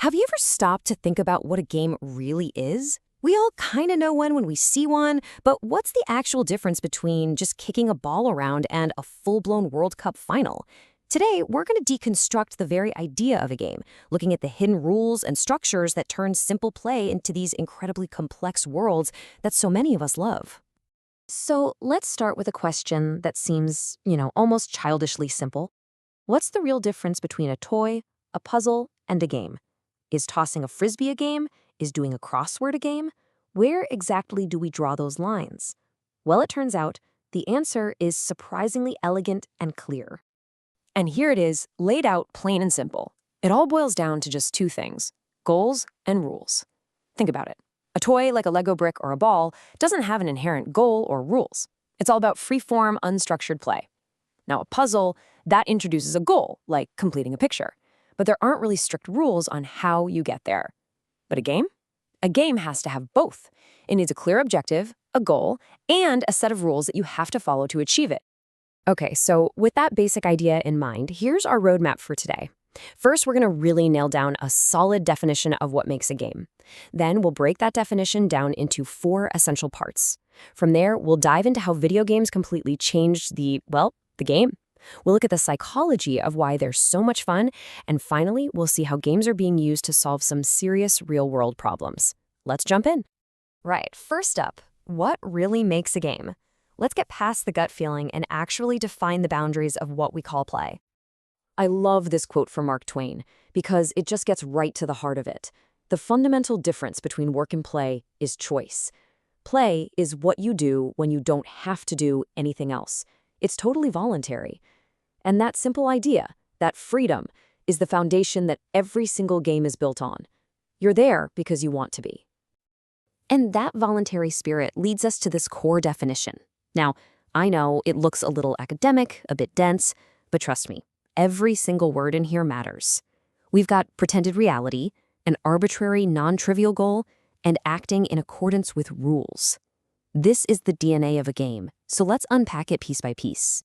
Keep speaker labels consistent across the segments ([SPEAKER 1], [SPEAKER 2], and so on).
[SPEAKER 1] Have you ever stopped to think about what a game really is? We all kind of know one when we see one, but what's the actual difference between just kicking a ball around and a full-blown World Cup final? Today, we're going to deconstruct the very idea of a game, looking at the hidden rules and structures that turn simple play into these incredibly complex worlds that so many of us love. So let's start with a question that seems, almost childishly simple. What's the real difference between a toy, a puzzle, and a game? Is tossing a frisbee a game? Is doing a crossword a game? Where exactly do we draw those lines? Well, it turns out the answer is surprisingly elegant and clear. And here it is, laid out plain and simple. It all boils down to just two things: goals and rules. Think about it. A toy like a Lego brick or a ball doesn't have an inherent goal or rules. It's all about free-form, unstructured play. Now, a puzzle, that introduces a goal, like completing a picture. But there aren't really strict rules on how you get there. But a game? A game has to have both. It needs a clear objective, a goal, and a set of rules that you have to follow to achieve it. Okay, so with that basic idea in mind, here's our roadmap for today. First, we're going to really nail down a solid definition of what makes a game. Then we'll break that definition down into 4 essential parts. From there, we'll dive into how video games completely changed the game. We'll look at the psychology of why they're so much fun, and finally, we'll see how games are being used to solve some serious real-world problems. Let's jump in. Right, first up, what really makes a game? Let's get past the gut feeling and actually define the boundaries of what we call play. I love this quote from Mark Twain because it just gets right to the heart of it. The fundamental difference between work and play is choice. Play is what you do when you don't have to do anything else. It's totally voluntary. And that simple idea, that freedom, is the foundation that every single game is built on. You're there because you want to be. And that voluntary spirit leads us to this core definition. Now, I know it looks a little academic, a bit dense, but trust me, every single word in here matters. We've got pretended reality, an arbitrary, non-trivial goal, and acting in accordance with rules. This is the DNA of a game, so let's unpack it piece by piece.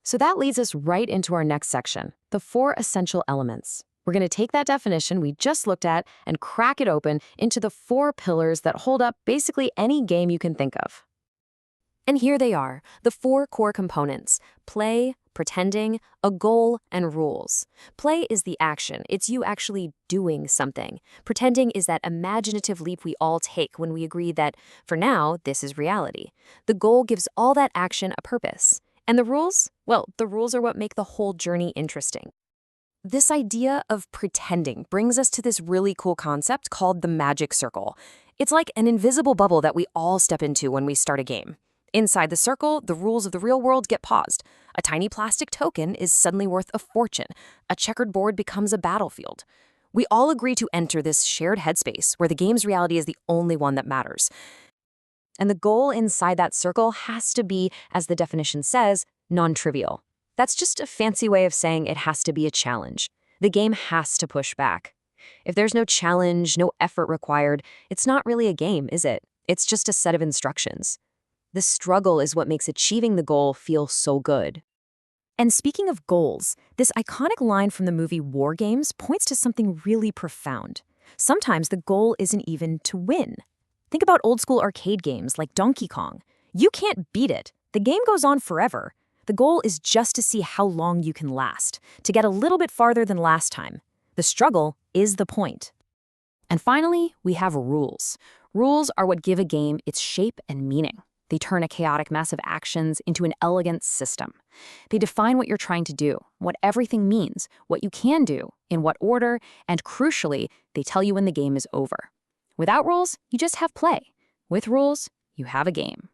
[SPEAKER 1] So that leads us right into our next section, the 4 essential elements. We're going to take that definition we just looked at and crack it open into the 4 pillars that hold up basically any game you can think of. And here they are, the 4 core components: play, pretending, a goal, and rules. Play is the action. It's you actually doing something. Pretending is that imaginative leap we all take when we agree that, for now, this is reality. The goal gives all that action a purpose. And the rules? Well, the rules are what make the whole journey interesting. This idea of pretending brings us to this really cool concept called the magic circle. It's like an invisible bubble that we all step into when we start a game. Inside the circle, the rules of the real world get paused. A tiny plastic token is suddenly worth a fortune. A checkered board becomes a battlefield. We all agree to enter this shared headspace where the game's reality is the only one that matters. And the goal inside that circle has to be, as the definition says, non-trivial. That's just a fancy way of saying it has to be a challenge. The game has to push back. If there's no challenge, no effort required, it's not really a game, is it? It's just a set of instructions. The struggle is what makes achieving the goal feel so good. And speaking of goals, this iconic line from the movie War Games points to something really profound. Sometimes the goal isn't even to win. Think about old-school arcade games like Donkey Kong. You can't beat it. The game goes on forever. The goal is just to see how long you can last, to get a little bit farther than last time. The struggle is the point. And finally, we have rules. Rules are what give a game its shape and meaning. They turn a chaotic mess of actions into an elegant system. They define what you're trying to do, what everything means, what you can do, in what order, and crucially, they tell you when the game is over. Without rules, you just have play. With rules, you have a game.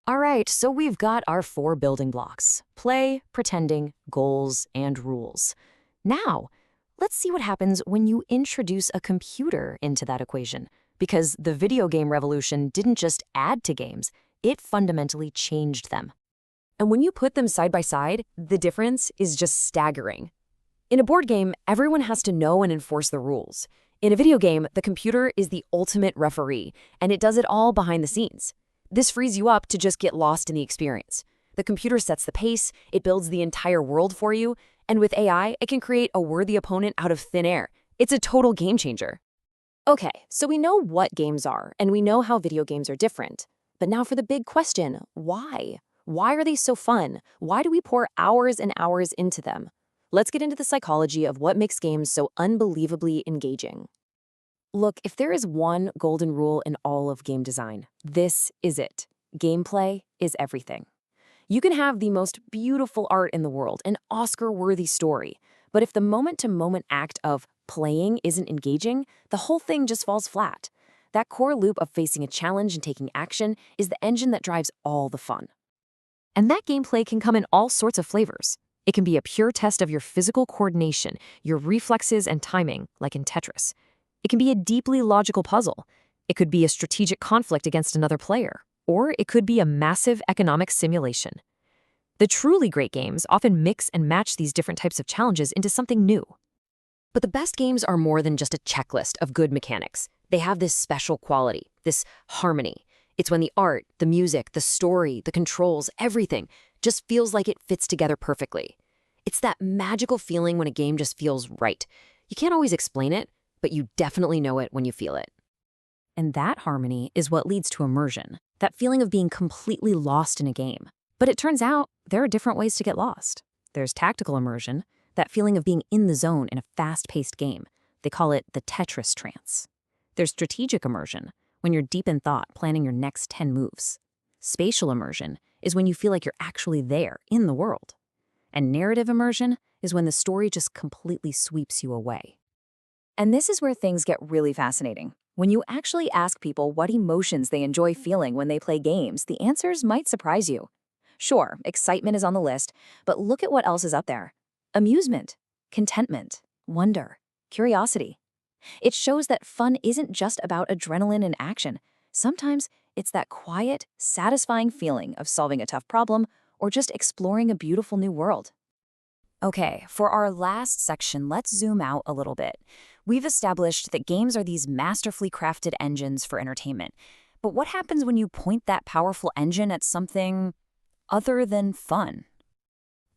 [SPEAKER 1] All right, so we've got our 4 building blocks: play, pretending, goals, and rules. Now, let's see what happens when you introduce a computer into that equation. Because the video game revolution didn't just add to games, it fundamentally changed them. And when you put them side by side, the difference is just staggering. In a board game, everyone has to know and enforce the rules. In a video game, the computer is the ultimate referee, and it does it all behind the scenes. This frees you up to just get lost in the experience. The computer sets the pace, it builds the entire world for you, and with AI, it can create a worthy opponent out of thin air. It's a total game changer.
[SPEAKER 2] Okay, so we know what games are, and we know how video games are different. But now for the big question, why? Why are they so fun? Why do we pour hours and hours into them? Let's get into the psychology of what makes games so unbelievably engaging. Look, if there is one golden rule in all of game design, this is it. Gameplay is everything. You can have the most beautiful art in the world, an Oscar-worthy story, but if the moment-to-moment act of playing isn't engaging, the whole thing just falls flat. That core loop of facing a challenge and taking action is the engine that drives all the fun. And that gameplay can come in all sorts of flavors. It can be a pure test of your physical coordination, your reflexes and timing, like in Tetris. It can be a deeply logical puzzle. It could be a strategic conflict against another player. Or it could be a massive economic simulation. The truly great games often mix and match these different types of challenges into something new. But the best games are more than just a checklist of good mechanics. They have this special quality, this harmony. It's when the art, the music, the story, the controls, everything just feels like it fits together perfectly. It's that magical feeling when a game just feels right. You can't always explain it, but you definitely know it when you feel it. And that harmony is what leads to immersion, that feeling of being completely lost in a game. But it turns out there are different ways to get lost. There's tactical immersion, that feeling of being in the zone in a fast-paced game. They call it the Tetris trance. There's strategic immersion, when you're deep in thought planning your next 10 moves. Spatial immersion is when you feel like you're actually there in the world. And narrative immersion is when the story just completely sweeps you away. And this is where things get really fascinating. When you actually ask people what emotions they enjoy feeling when they play games, the answers might surprise you. Sure, excitement is on the list, but look at what else is up there. Amusement, contentment, wonder, curiosity. It shows that fun isn't just about adrenaline and action. Sometimes it's that quiet, satisfying feeling of solving a tough problem or just exploring a beautiful new world. Okay, for our last section, let's zoom out a little bit. We've established that games are these masterfully crafted engines for entertainment. But what happens when you point that powerful engine at something other than fun?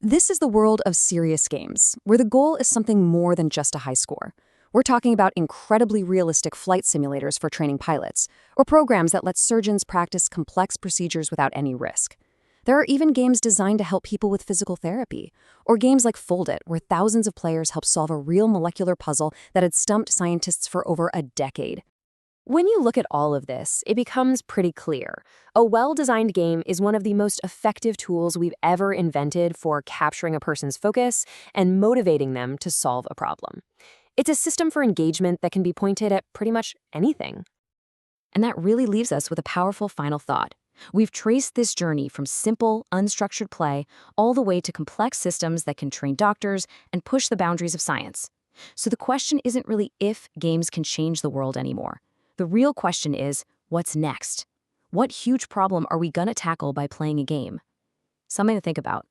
[SPEAKER 2] This is the world of serious games, where the goal is something more than just a high score. We're talking about incredibly realistic flight simulators for training pilots, or programs that let surgeons practice complex procedures without any risk. There are even games designed to help people with physical therapy, or games like Fold It, where thousands of players help solve a real molecular puzzle that had stumped scientists for over a decade. When you look at all of this, it becomes pretty clear. A well-designed game is one of the most effective tools we've ever invented for capturing a person's focus and motivating them to solve a problem. It's a system for engagement that can be pointed at pretty much anything. And that really leaves us with a powerful final thought. We've traced this journey from simple, unstructured play all the way to complex systems that can train doctors and push the boundaries of science. So the question isn't really if games can change the world anymore. The real question is, what's next? What huge problem are we gonna tackle by playing a game? Something to think about.